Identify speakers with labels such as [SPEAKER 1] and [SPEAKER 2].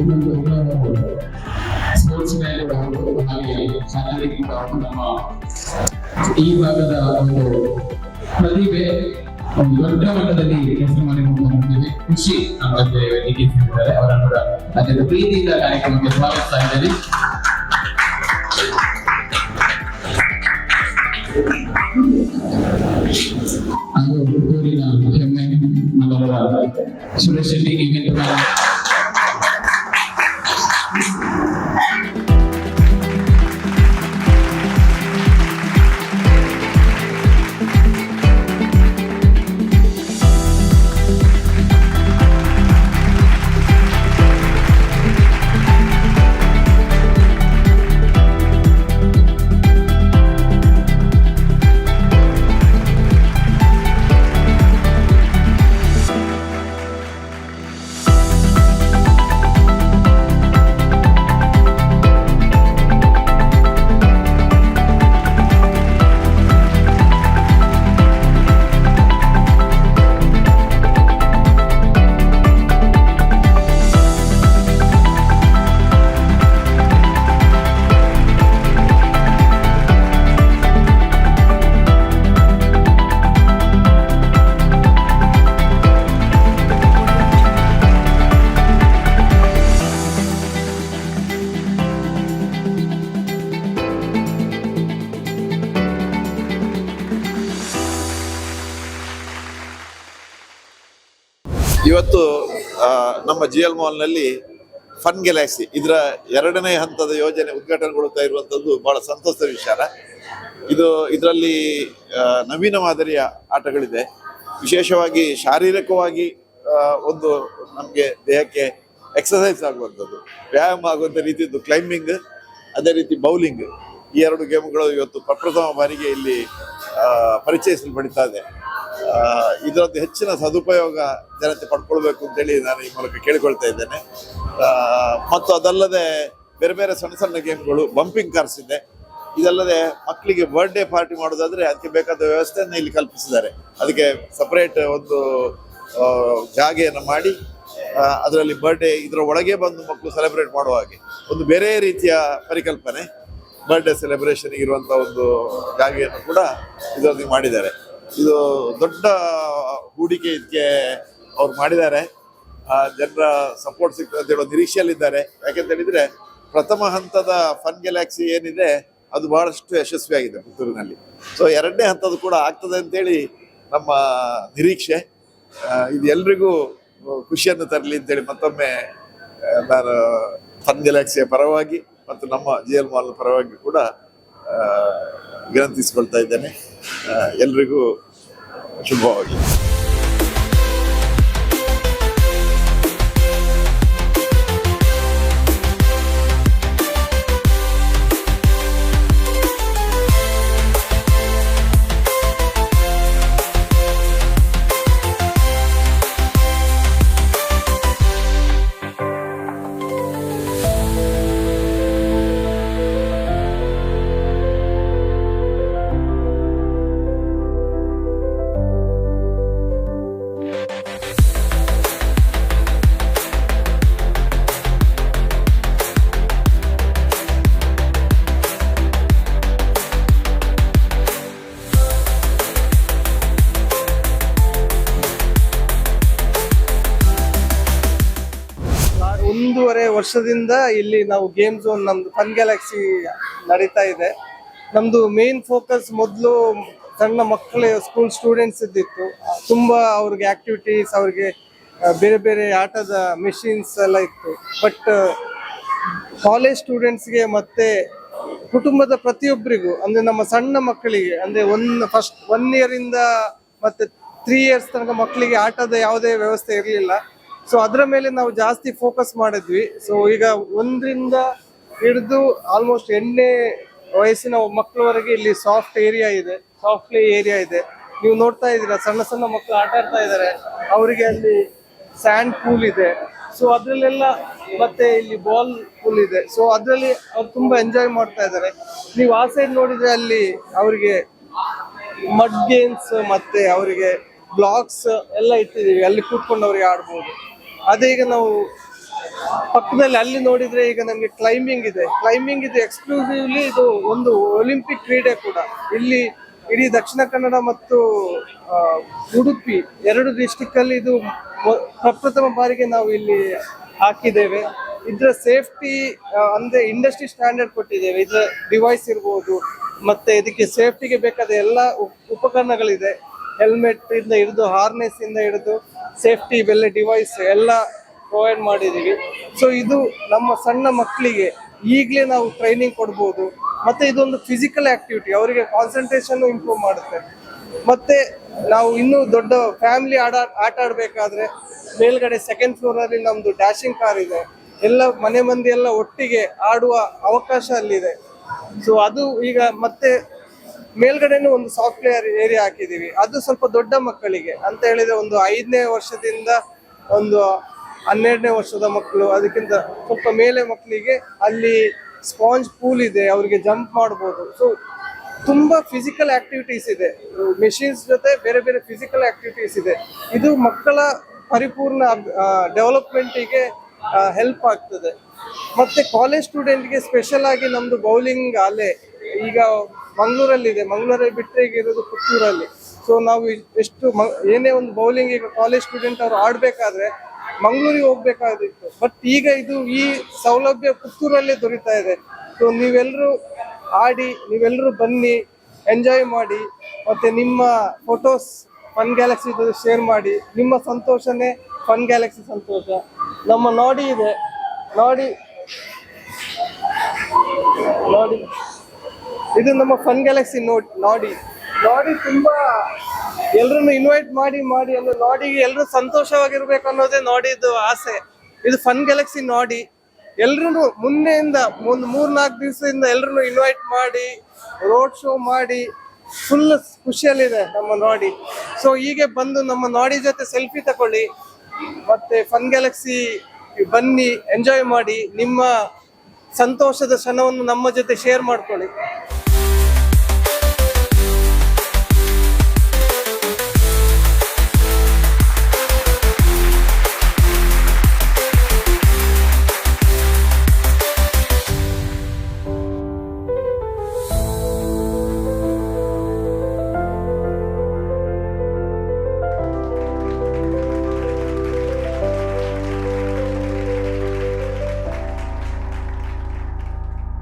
[SPEAKER 1] ಇನ್ನೊಂದು ಸ್ಪೋರ್ಟ್ಸ್ ಮೇಲೆ ಹಾಗೆ ಶಾರೀರಿಕ ನಮ್ಮ ಈ ಭಾಗದ ಒಂದು ಪ್ರತಿಭೆ ಒಂದು ದೊಡ್ಡ ಮಟ್ಟದಲ್ಲಿ ಕೆಲಸ ಮಾಡಿಕೊಂಡಿದ್ದೇವೆ. ಖುಷಿ ನಮ್ಮ ಜೊತೆ ವೇದಿಕೆ ಸೇರಿದ್ದಾರೆ. ಅವರನ್ನು ಕೂಡ ಅತ್ಯಂತ ಪ್ರೀತಿಯಿಂದ ಕಾರ್ಯಕ್ರಮಕ್ಕೆ ಸ್ವಾಗತಿಸ್ತಾ ಇದ್ದೇವೆ. ಅದು ಊರಿನ ಹೆಮ್ಮೆ ನಗರದ ಸುರೇಶ್ ಶೆಟ್ಟಿ ಇವೆಂಟ್
[SPEAKER 2] ಇವತ್ತು ನಮ್ಮ GL ಮಾಲ್ನಲ್ಲಿ ಫನ್ ಗ್ಯಾಲಕ್ಸಿ ಇದರ 2ನೇ ಹಂತದ ಯೋಜನೆ ಉದ್ಘಾಟನೆಗೊಳ್ತಾ ಇರುವಂಥದ್ದು ಬಹಳ ಸಂತೋಷದ ವಿಚಾರ. ಇದರಲ್ಲಿ ನವೀನ ಮಾದರಿಯ ಆಟಗಳಿದೆ. ವಿಶೇಷವಾಗಿ ಶಾರೀರಿಕವಾಗಿ ಒಂದು ನಮಗೆ ದೇಹಕ್ಕೆ ಎಕ್ಸಸೈಸ್ ಆಗುವಂಥದ್ದು, ವ್ಯಾಯಾಮ ಆಗುವಂಥ ರೀತಿಯದ್ದು ಕ್ಲೈಂಬಿಂಗ್, ಅದೇ ರೀತಿ ಬೌಲಿಂಗ್. ಈ 2 ಗೇಮ್ಗಳು ಇವತ್ತು ಪ್ರಪ್ರಥಮ ಬಾರಿಗೆ ಇಲ್ಲಿ ಪರಿಚಯಿಸಲ್ಪಡ್ತಾ ಇದೆ. ಇದರದ್ದು ಹೆಚ್ಚಿನ ಸದುಪಯೋಗ ಜನತೆ ಪಡ್ಕೊಳ್ಬೇಕು ಅಂತೇಳಿ ನಾನು ಈ ಮೂಲಕ ಕೇಳಿಕೊಳ್ತಾ ಇದ್ದೇನೆ. ಮತ್ತು ಅದಲ್ಲದೆ ಬೇರೆ ಬೇರೆ ಸಣ್ಣ ಸಣ್ಣ ಗೇಮ್ಗಳು, ಬಂಪಿಂಗ್ ಕಾರ್ಸ್ ಇದೆ. ಇದಲ್ಲದೆ ಮಕ್ಕಳಿಗೆ ಬರ್ಡೇ ಪಾರ್ಟಿ ಮಾಡೋದಾದ್ರೆ ಅದಕ್ಕೆ ಬೇಕಾದ ವ್ಯವಸ್ಥೆಯನ್ನು ಇಲ್ಲಿ ಕಲ್ಪಿಸಿದ್ದಾರೆ. ಅದಕ್ಕೆ ಸಪರೇಟ್ ಒಂದು ಜಾಗೆಯನ್ನು ಮಾಡಿ ಅದರಲ್ಲಿ ಬರ್ಡೇ ಇದರ ಒಳಗೆ ಬಂದು ಮಕ್ಕಳು ಸೆಲೆಬ್ರೇಟ್ ಮಾಡುವ ಹಾಗೆ ಒಂದು ಬೇರೆ ರೀತಿಯ ಪರಿಕಲ್ಪನೆ, ಬರ್ಡೇ ಸೆಲೆಬ್ರೇಷನ್ ಇರುವಂಥ ಒಂದು ಜಾಗೆಯನ್ನು ಕೂಡ ಇದರಲ್ಲಿ ಮಾಡಿದ್ದಾರೆ. ಇದು ದೊಡ್ಡ ಹೂಡಿಕೆ ಇದಕ್ಕೆ ಅವ್ರು ಮಾಡಿದ್ದಾರೆ. ಜನರ ಸಪೋರ್ಟ್ ಸಿಗ್ತದೆ ಅಂತ ಹೇಳೋ ನಿರೀಕ್ಷೆಯಲ್ಲಿದ್ದಾರೆ. ಯಾಕೆಂತ ಹೇಳಿದ್ರೆ ಪ್ರಥಮ ಹಂತದ ಫನ್ ಗ್ಯಾಲಕ್ಸಿ ಏನಿದೆ ಅದು ಬಹಳಷ್ಟು ಯಶಸ್ವಿಯಾಗಿದೆ ಪುತ್ತೂರಿನಲ್ಲಿ. ಸೊ 2ನೇ ಹಂತದ ಕೂಡ ಆಗ್ತದೆ ಅಂತೇಳಿ ನಮ್ಮ ನಿರೀಕ್ಷೆ. ಇದು ಎಲ್ರಿಗೂ ಖುಷಿಯನ್ನು ತರಲಿ ಅಂತೇಳಿ ಮತ್ತೊಮ್ಮೆ ನಾನು ಫನ್ ಗ್ಯಾಲಕ್ಸಿಯ ಪರವಾಗಿ ಮತ್ತು ನಮ್ಮ GL ಮಾಲ್ ಪರವಾಗಿ ಕೂಡ ವಿನಂತಿಸಿಕೊಳ್ತಾ ಇದ್ದೇನೆ. ಎಲ್ರಿಗೂ ಶುಭವಾಗಿ.
[SPEAKER 3] ಒಂದೂವರೆ ವರ್ಷದಿಂದ ಇಲ್ಲಿ ನಾವು ಗೇಮ್ ಝೋನ್ ನಮ್ದು ಫನ್ ಗ್ಯಾಲಕ್ಸಿ ನಡೀತಾ ಇದೆ. ನಮ್ದು ಮೇನ್ ಫೋಕಸ್ ಮೊದಲು ಸಣ್ಣ ಮಕ್ಕಳು ಸ್ಕೂಲ್ ಸ್ಟೂಡೆಂಟ್ಸ್ ಇದ್ದಿತ್ತು. ತುಂಬಾ ಅವ್ರಿಗೆ ಆಕ್ಟಿವಿಟೀಸ್, ಅವ್ರಿಗೆ ಬೇರೆ ಬೇರೆ ಆಟದ ಮೆಷಿನ್ಸ್ ಎಲ್ಲ ಇತ್ತು. ಬಟ್ ಕಾಲೇಜ್ ಸ್ಟೂಡೆಂಟ್ಸ್ಗೆ ಮತ್ತೆ ಕುಟುಂಬದ ಪ್ರತಿಯೊಬ್ಬರಿಗೂ, ಅಂದ್ರೆ ನಮ್ಮ ಸಣ್ಣ ಮಕ್ಕಳಿಗೆ, ಅಂದ್ರೆ ಫಸ್ಟ್ 1 year ಇಂದ ಮತ್ತೆ 3 years ತನಕ ಮಕ್ಕಳಿಗೆ ಆಟದ ಯಾವುದೇ ವ್ಯವಸ್ಥೆ ಇರಲಿಲ್ಲ. ಸೊ ಅದರ ಮೇಲೆ ನಾವು ಜಾಸ್ತಿ ಫೋಕಸ್ ಮಾಡಿದ್ವಿ. ಸೊ ಈಗ 1ರಿಂದ ಹಿಡಿದು ಆಲ್ಮೋಸ್ಟ್ 8ನೇ ವಯಸ್ಸಿನ ಮಕ್ಕಳವರೆಗೆ ಇಲ್ಲಿ ಸಾಫ್ಟ್ ಏರಿಯಾ ಇದೆ, ಸಾಫ್ಟ್ ಪ್ಲೇ ಏರಿಯಾ ಇದೆ. ನೀವು ನೋಡ್ತಾ ಇದ್ದೀರಾ, ಸಣ್ಣ ಸಣ್ಣ ಮಕ್ಕಳು ಆಟ ಆಡ್ತಾ ಇದ್ದಾರೆ. ಅವರಿಗೆ ಅಲ್ಲಿ ಸ್ಯಾಂಡ್ ಪೂಲ್ ಇದೆ. ಸೊ ಅದ್ರಲ್ಲೆಲ್ಲ ಮತ್ತೆ ಇಲ್ಲಿ ಬಾಲ್ ಪೂಲ್ ಇದೆ. ಸೊ ಅದರಲ್ಲಿ ಅವ್ರು ತುಂಬಾ ಎಂಜಾಯ್ ಮಾಡ್ತಾ ಇದ್ದಾರೆ. ನೀವು ಆ ಸೈಡ್ ನೋಡಿದ್ರೆ ಅಲ್ಲಿ ಅವರಿಗೆ ಮಡ್ ಗೇಮ್ಸ್ ಮತ್ತೆ ಅವರಿಗೆ ಬ್ಲಾಕ್ಸ್ ಎಲ್ಲ ಇಟ್ಟಿದ್ದೀವಿ, ಅಲ್ಲಿ ಕೂತ್ಕೊಂಡು ಅವ್ರಿಗೆ ಆಡ್ಬೋದು. ಅದೇ ಈಗ ನಾವು ಪಕ್ಕದಲ್ಲಿ ಅಲ್ಲಿ ನೋಡಿದ್ರೆ ಈಗ ನಮ್ಗೆ ಕ್ಲೈಂಬಿಂಗ್ ಇದು ಎಕ್ಸ್ಕ್ಲೂಸಿವ್ಲಿ ಇದು ಒಂದು ಒಲಿಂಪಿಕ್ ಕ್ರೀಡೆ ಕೂಡ. ಇಲ್ಲಿ ಇಡೀ ದಕ್ಷಿಣ ಕನ್ನಡ ಮತ್ತು ಉಡುಪಿ 2 ಡಿಸ್ಟಿಕ್ ಅಲ್ಲಿ ಇದು ಪ್ರಪ್ರಥಮ ಬಾರಿಗೆ ನಾವು ಇಲ್ಲಿ ಹಾಕಿದ್ದೇವೆ. ಇದ್ರ ಸೇಫ್ಟಿ ಅಂದ್ರೆ ಇಂಡಸ್ಟ್ರಿ ಸ್ಟ್ಯಾಂಡರ್ಡ್ ಕೊಟ್ಟಿದ್ದೇವೆ. ಇದ್ರ ಡಿವೈಸ್ ಇರ್ಬೋದು, ಮತ್ತೆ ಇದಕ್ಕೆ ಸೇಫ್ಟಿಗೆ ಬೇಕಾದ ಎಲ್ಲ ಉಪಕರಣಗಳಿದೆ. ಹೆಲ್ಮೆಟ್ ಇಂದ ಹಿಡಿದು ಹಾರ್ನೆಸ್ ಇಂದ ಹಿಡಿದು ಸೇಫ್ಟಿ ಬೆಲೆ ಡಿವೈಸ್ ಎಲ್ಲ ಪ್ರೊವೈಡ್ ಮಾಡಿದೀವಿ. ಸೊ ಇದು ನಮ್ಮ ಸಣ್ಣ ಮಕ್ಕಳಿಗೆ ಈಗಲೇ ನಾವು ಟ್ರೈನಿಂಗ್ ಕೊಡ್ಬೋದು. ಮತ್ತೆ ಇದೊಂದು ಫಿಸಿಕಲ್ ಆಕ್ಟಿವಿಟಿ, ಅವರಿಗೆ ಕಾನ್ಸಂಟ್ರೇಷನ್ ಇಂಪ್ರೂವ್ ಮಾಡುತ್ತೆ. ಮತ್ತೆ ನಾವು ಇನ್ನೂ ದೊಡ್ಡ ಫ್ಯಾಮಿಲಿ ಆಟ ಆಡ್ಬೇಕಾದ್ರೆ ಮೇಲ್ಗಡೆ 2nd ಫ್ಲೋರ್ ಅಲ್ಲಿ ನಮ್ದು ಡ್ಯಾಶಿಂಗ್ ಕಾರ್ ಇದೆ. ಎಲ್ಲ ಮನೆ ಮಂದಿ ಎಲ್ಲ ಒಟ್ಟಿಗೆ ಆಡುವ ಅವಕಾಶ ಅಲ್ಲಿದೆ. ಸೊ ಅದು ಈಗ ಮತ್ತೆ ಮೇಲ್ಗಡೆನೂ ಒಂದು ಸಾಫ್ಟ್ವೇರ್ ಏರಿಯಾ ಹಾಕಿದೀವಿ. ಅದು ಸ್ವಲ್ಪ ದೊಡ್ಡ ಮಕ್ಕಳಿಗೆ ಅಂತ ಹೇಳಿದ್ರೆ ಒಂದು 5ನೇ ವರ್ಷದಿಂದ ಒಂದು 12ನೇ ವರ್ಷದ ಮಕ್ಕಳು, ಅದಕ್ಕಿಂತ ಸ್ವಲ್ಪ ಮೇಲೆ ಮಕ್ಕಳಿಗೆ ಅಲ್ಲಿ ಸ್ಪಾಂಜ್ ಪೂಲ್ ಇದೆ, ಅವರಿಗೆ ಜಂಪ್ ಮಾಡ್ಬೋದು. ಸೊ ತುಂಬಾ ಫಿಸಿಕಲ್ ಆಕ್ಟಿವಿಟೀಸ್ ಇದೆ, ಮೆಷಿನ್ಸ್ ಜೊತೆ ಬೇರೆ ಬೇರೆ ಫಿಸಿಕಲ್ ಆಕ್ಟಿವಿಟೀಸ್ ಇದೆ. ಇದು ಮಕ್ಕಳ ಪರಿಪೂರ್ಣ ಡೆವಲಪ್ಮೆಂಟಿಗೆ ಹೆಲ್ಪ್ ಆಗ್ತದೆ. ಮತ್ತೆ ಕಾಲೇಜ್ ಸ್ಟೂಡೆಂಟ್ಗೆ ಸ್ಪೆಷಲ್ ಆಗಿ ನಮ್ದು ಬೌಲಿಂಗ್ ಅಲೆ ಈಗ ಮಂಗಳೂರಲ್ಲಿ ಬಿಟ್ಟರೆ ಈಗ ಇರೋದು ಪುತ್ತೂರಲ್ಲಿ. ಸೊ ನಾವು ಎಷ್ಟು ಏನೇ ಒಂದು ಬೌಲಿಂಗ್ ಈಗ ಕಾಲೇಜ್ ಸ್ಟೂಡೆಂಟ್ ಅವರು ಆಡ್ಬೇಕಾದ್ರೆ ಮಂಗಳೂರಿಗೆ ಹೋಗ್ಬೇಕಾದಿತ್ತು. ಬಟ್ ಈಗ ಇದು ಈ ಸೌಲಭ್ಯ ಪುತ್ತೂರಲ್ಲೇ ದೊರೀತಾ ಇದೆ. ಸೊ ನೀವೆಲ್ಲರೂ ಆಡಿ, ನೀವೆಲ್ಲರೂ ಬನ್ನಿ, ಎಂಜಾಯ್ ಮಾಡಿ. ಮತ್ತೆ ನಿಮ್ಮ ಫೋಟೋಸ್ ಫನ್ ಗ್ಯಾಲಕ್ಸಿ ಶೇರ್ ಮಾಡಿ. ನಿಮ್ಮ ಸಂತೋಷನೇ ಫನ್ ಗ್ಯಾಲಕ್ಸಿ ಸಂತೋಷ. ನಮ್ಮ ನಾಡಿ ಇದೆ, ನಾಡಿ ಇದು ನಮ್ಮ ಫನ್ ಗ್ಯಾಲಕ್ಸಿ ನಾಡಿ ತುಂಬಾ ಎಲ್ರನ್ನು ಇನ್ವೈಟ್ ಮಾಡಿ ಅಂದ್ರೆ ನಾಡಿಗೆ ಎಲ್ರು ಸಂತೋಷವಾಗಿರ್ಬೇಕು ಅನ್ನೋದೇ ನಾಡಿದ್ದು ಆಸೆ. ಇದು ಫನ್ ಗ್ಯಾಲಕ್ಸಿ ನಾಡಿ. ಎಲ್ರು ಮುಂದೆಯಿಂದ ಒಂದು 3-4 ದಿವಸದಿಂದ ಎಲ್ರು ಇನ್ವೈಟ್ ಮಾಡಿ ರೋಡ್ ಶೋ ಮಾಡಿ ಫುಲ್ ಖುಷಿಯಲ್ಲಿದೆ ನಮ್ಮ ನಾಡಿ. ಸೊ ಹೀಗೆ ಬಂದು ನಮ್ಮ ನಾಡಿ ಜೊತೆ ಸೆಲ್ಫಿ ತಗೊಳ್ಳಿ, ಮತ್ತೆ ಫನ್ ಗ್ಯಾಲಕ್ಸಿ ಬನ್ನಿ, ಎಂಜಾಯ್ ಮಾಡಿ, ನಿಮ್ಮ ಸಂತೋಷದ ಕ್ಷಣವನ್ನು ನಮ್ಮ ಜೊತೆ ಶೇರ್ ಮಾಡ್ಕೊಳ್ಳಿ.